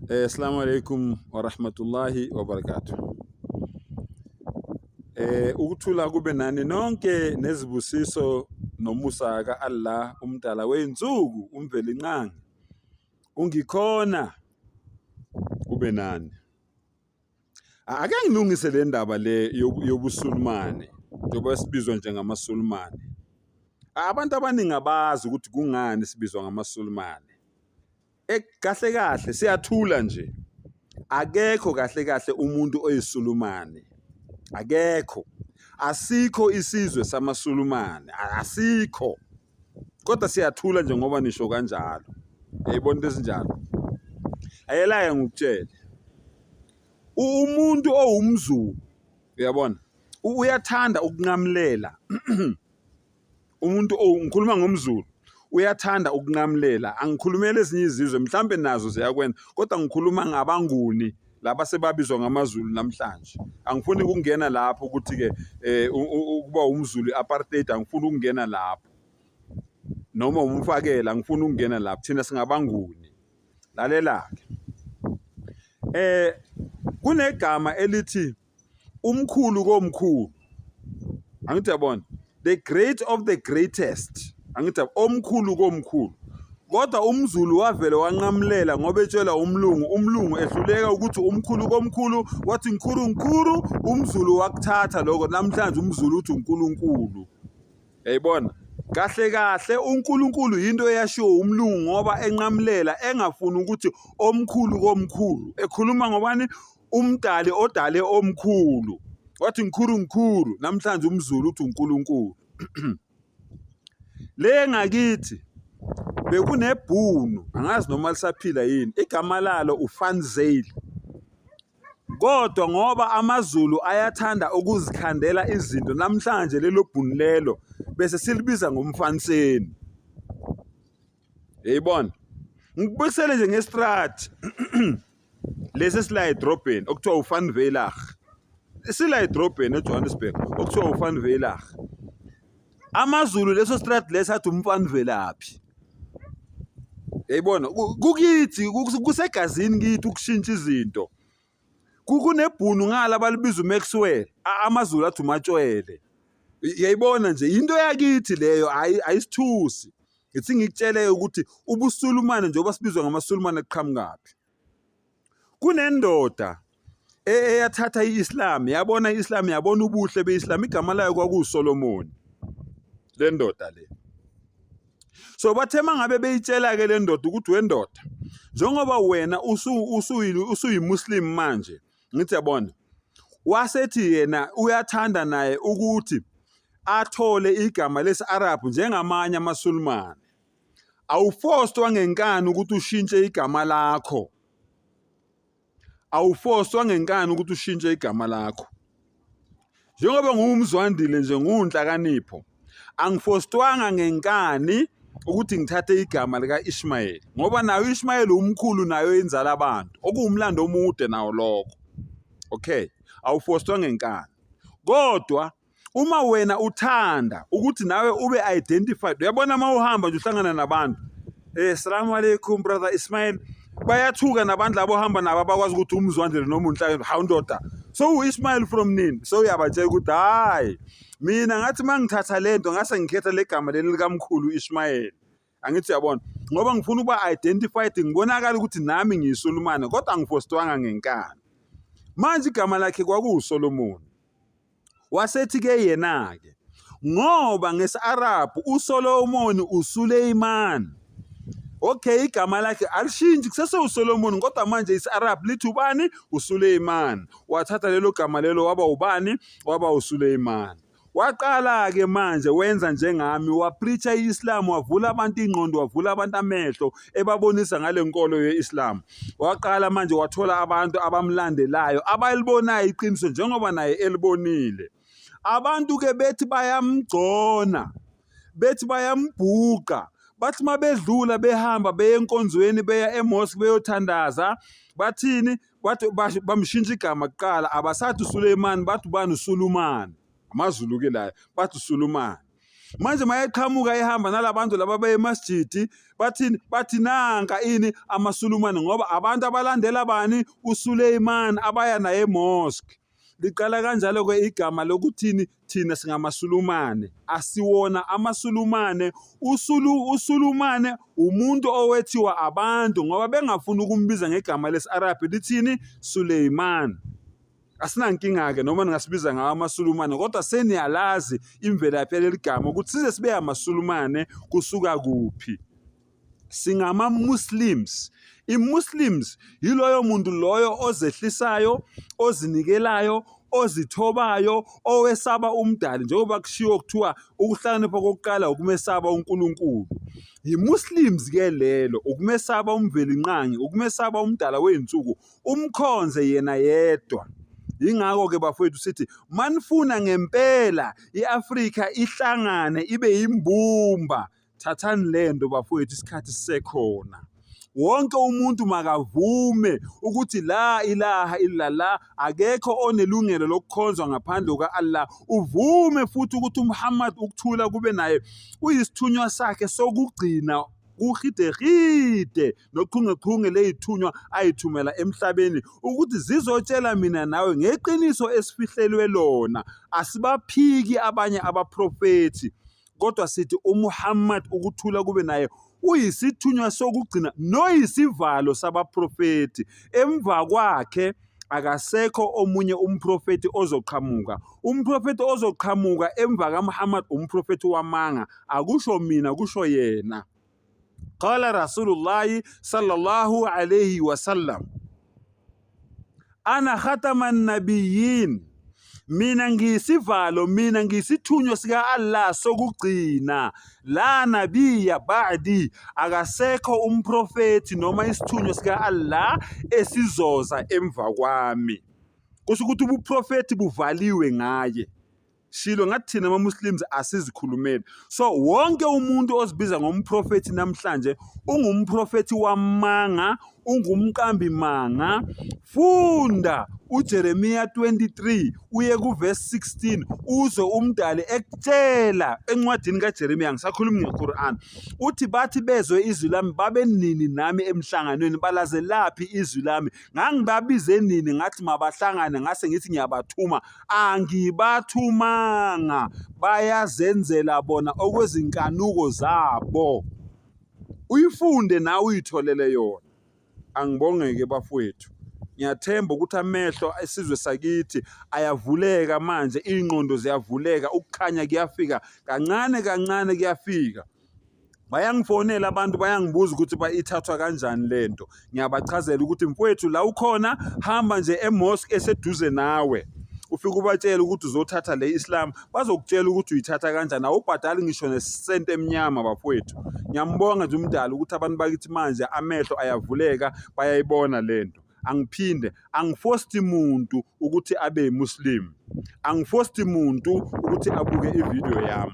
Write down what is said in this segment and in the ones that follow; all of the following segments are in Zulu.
Assalamu alaikum wa rahmatullahi wa barakatuh. Ukuthula kube nani nonke nezibusiso nomusa ka-Allah umdala wey'nsuku umvelinqangi. Ungikhona kube nani. Ake ngilungise le ndaba le yobusulumane njengoba sibizwa njengamasulumane. Abantu abaningi abazi ukuthi kungani sibizwa ngamasulumane. Kahle kahle siyathula nje. Akekho kahle kahle umuntu oyisulumane. Akekho. Asikho isizwe samasulumane. Asikho. Kodwa siyathula nje ngoba nisho kanjalo. Yayibona into ezinjalo. Ayelaya ngikutshele. Umuntu owumZulu uyabona uyathanda ukunqamlela. Umuntu ngikhuluma ngomZulu uyathanda ukunqamlela. Angikhulumela ezinye izizwe mhlambe nazo ziyakwenza kodwa ngikhuluma ngabanguni laba sebabizwa ngamaZulu namhlanje. Angifuni ukungena lapho ukuthi ke ukuba umZulu apartheid angifuni ukungena lapho. Noma umfakela angifuni ukungena lapho thina singabanguni. Lalela ke. Kunegama elithi umkhulu komkhulu. Angithi yabona the great of the greatest. Angithi omkhulu komkhulu. Kodwa umZulu wavele wanqamlela ngoba etshela umlungu ehluleka ukuthi umkhulu komkhulu wathi nkuru umZulu wakuthatha lokho namhlanje umZulu uthi uNkulunkulu. Yayibona kahle kahle uNkulunkulu into eyashiwo umlungu ngoba enqamlela engafuni ukuthi omkhulu komkhulu ekhuluma ngobani umdali odale omkhulu wathi nkuru namhlanje umZulu uthi uNkulunkulu. Le ngakithi bekunebhunu angazi noma lisaphila yini igama lalo uVan Zyl. Kodwa ngoba amaZulu ayathanda ukuzikhandela izinto namhlanje lelo bhunu lelo bese silibiza ngomfaniseni. Yayibona ngikubisele nje ngestrati lesi sila edrobheni okuthiwa uVan Veilig. Sila edrobheni eJohannesburg okuthiwa uVan Veilig. AmaZulu leso strati lesathi umfana velaphi. Yayibona kukithi kusegazini kithi ukushintsha izinto. Kunebhunu ngala balibiza uMaxwell amaZulu athi uMatshwele. Yayibona nje into yakithi leyo ayisithusi. Ngithi ngikutshele ukuthi ubusulumane njengoba sibizwa ngamasulumane eqhamukaphi. Kunendoda eyathatha iIslam yabona iIslam yabona ubuhle beIslam igama layo kwakuSolomon. Le ndoda le. So bathe mangabe beyitshela ke le ndoda ukuthi wendoda njengoba wena usuyimuslim manje ngithi yabona wasethi yena uyathanda naye ukuthi athole igama lesi-Arab njengamanye amasulumane. Awufostwa ngenkani ukuthi ushintshe igama lakho. Awufostwa ngenkani ukuthi ushintshe igama lakho. Njengoba ngumzwandile nje ngunhlakanipho angifostwanga ngenkani ukuthi ngithathe igama lika Ishmael ngoba nayo Ishmael umkhulu nayo yenzala abantu okuwumlando omude nawo lokho. Okay, awufostwa ngenkani. Kodwa uma wena uthanda ukuthi nawe ube identified uyabona mawuhamba nje uhlangana nabantu assalamu alaikum brother Ismail bayathuka nabantu labo hamba nabo abakwazi ukuthi umzwandile noma unhlaka hawu ndoda so uIsmail from nini so uyabatshela ukuthi hayi mina ngathi mangithatha lento ngase ngikhetha legama leli likamkhulu Ishmael. Angithi yabona ngoba ngifuna ukuba identified ngibonakala ukuthi nami ngiyisulumane kodwa angifostwanga ngenkani. Manje igama lakhe kwakuSolomon. Wasethi ke yena ke ngoba ngesi-Arab uSolomon uSuleiman. Okay igama lakhe alishintshi kusese uSolomon kodwa manje isi-Arab lithi ubani uSuleiman. Wathatha lelo gama lelo waba ubani waba uSuleiman. Waqala ke manje wenza njengami wapreacha iIslam wavula abantu ingqondo wavula abantu amehlo ebabonisa ngale nkolo yeIslam. Waqala manje wathola abantu abamlandelayo abalibonayo iqiniso njengoba naye elibonile. Abantu ke bethi bayamgcona bethi bayambhuqa bathi mabedlula behamba beye enkonzweni beya emosque beyothandaza bathini bathi bamshintsha igama kuqala abasathi uSuleiman bathi bani uSulumane. AmaZulu ke la bathi uSulumane. Manje mayeqhamuka ehamba nalabantu laba beye emasjidi bathi nanka ini amasulumane ngoba abantu abalandela bani uSuleiman abaya naye emosque. Liqala kanjalo ke igama lokuthini thina singamasulumane asiwona amasulumane. Usulumane umuntu owethiwa abantu ngoba bengafuna ukumbiza ngegama lesi-Arabhi lithini Suleiman. Asinankinga ke noma ngasibiza ngawo amasulumane kodwa seniyalazi imvelaphi yaleli gama ukuthi size sibe amasulumane kusuka kuphi. Singama-Muslims. I-Muslims yiloyo muntu loyo ozehlisayo, ozinikelayo, ozithobayo, owesaba umdali njengoba kushiwo kuthiwa ukuhlakanipha kokuqala ukumesaba uNkulunkulu. Yi-Muslims ke lelo ukumesaba umvelinqangi, ukumesaba umdala wey'nsuku, umkhonze yena yedwa. Yingakho ke bafowethu sithi manifuna ngempela i-Afrika ihlangane ibe yimbumba, thathani lento bafowethu isikhathi sisekhona. Wonke umuntu makavume ukuthi la ilaha illallah akekho onelungelo lokukhonzwa ngaphandle kuka-Allah. Uvume futhi ukuthi uMuhammad ukuthula kube naye uyisithunywa sakhe sokugcina kuhidehide nochungechunge ley'thunywa ayithumela emhlabeni ukuthi zizotshela mina nawe ngeqiniso esifihlelwe lona. Asibaphiki abanye abaprofethi kodwa sithi uMuhammad ukuthula kube naye uyisithunywa sokugcina noyisivalo sabaprofethi. Emva kwakhe akasekho omunye umprofethi ozoqhamuka. Umprofethi ozoqhamuka emva kaMuhammad umprofethi wamanga, akusho mina kusho yena. Qala Rasulullahi sallallahu alayhi wasallam, ana khataman nabiyyin, mina ngiyisivalo, mina ngiyisithunywa sika-Allah sokugcina. La nabiya ba'di, akasekho umprofethi noma isithunywa sika-Allah esizoza emva kwami. Kusho ukuthi ubuprofethi buvaliwe ngaye. Shilo ngathi thina ama-Muslims asizikhulumeli. So wonke umuntu ozibiza ngomprofethi namhlanje ungumprofethi wamanga, ungumqambi manga. Funda uJeremiya 23 uye kuverse 16 uzwe umdali ekutshela encwadini kaJeremiya, ngisakhuluma ngeQuran, uthi bathi bezwe izwi lami babe nini nami emhlanganweni, balaze laphi izwi lami. Ngangibabize nini ngathi mabahlangane, ngase ngithi ngiyabathuma. Angibathumanga, bayazenzela bona okwezinkanuko zabo. Uyifunde nawe uyitholele yona. Angibongeke bafowethu. Ngiyathemba ukuthi amehlo esizwe sakithi ayavuleka manje, ingqondo ziyavuleka, ukukhanya kuyafika kancane kancane kuyafika. Bayangifonela abantu bayangibuza ukuthi ithathwa kanjani lento. Ngiyabachazela ukuthi mfowethu la ukhona hamba nje emosque eseduze nawe. Ufike ubatshela ukuthi uzothatha le Islam, bazokutshela ukuthi uyithatha kanjani. Awubhadali ngisho nesente emnyama bafowethu. Ngiyambonga nje umdala ukuthi abantu bakithi manje amehlo ayavuleka, bayayibona lento. Angiphinde angifosti muntu ukuthi abe Muslim, angifosti muntu ukuthi abuke ivideo yami.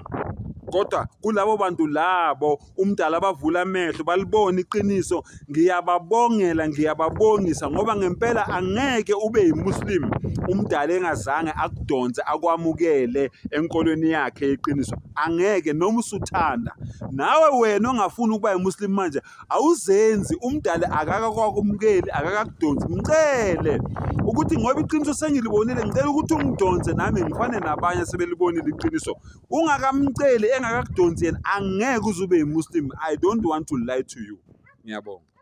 Kodwa kulabo bantu labo umdala bavula amehlo balibona iqiniso, ngiyababongela, ngiyababongisa ngoba ngempela angeke ube yiMuslim umdala engazange akudonse akwamukele enkolweni yakhe yeqiniso. Angeke noma usuthanda. Nawe wena ongafuni ukuba yiMuslim manje awuzenzi, umdala akakakwamukeli, akakakudonsi. Ngicele ukuthi ngoba iqiniso sengilibonile, ngicela ukuthi ungidonse nami ngifane nabanye sebelibonile iqiniso. Ungakamceli engakakudonsi yena angeke uzube yiMuslim. I don't want to lie to you. Ngiyabonga.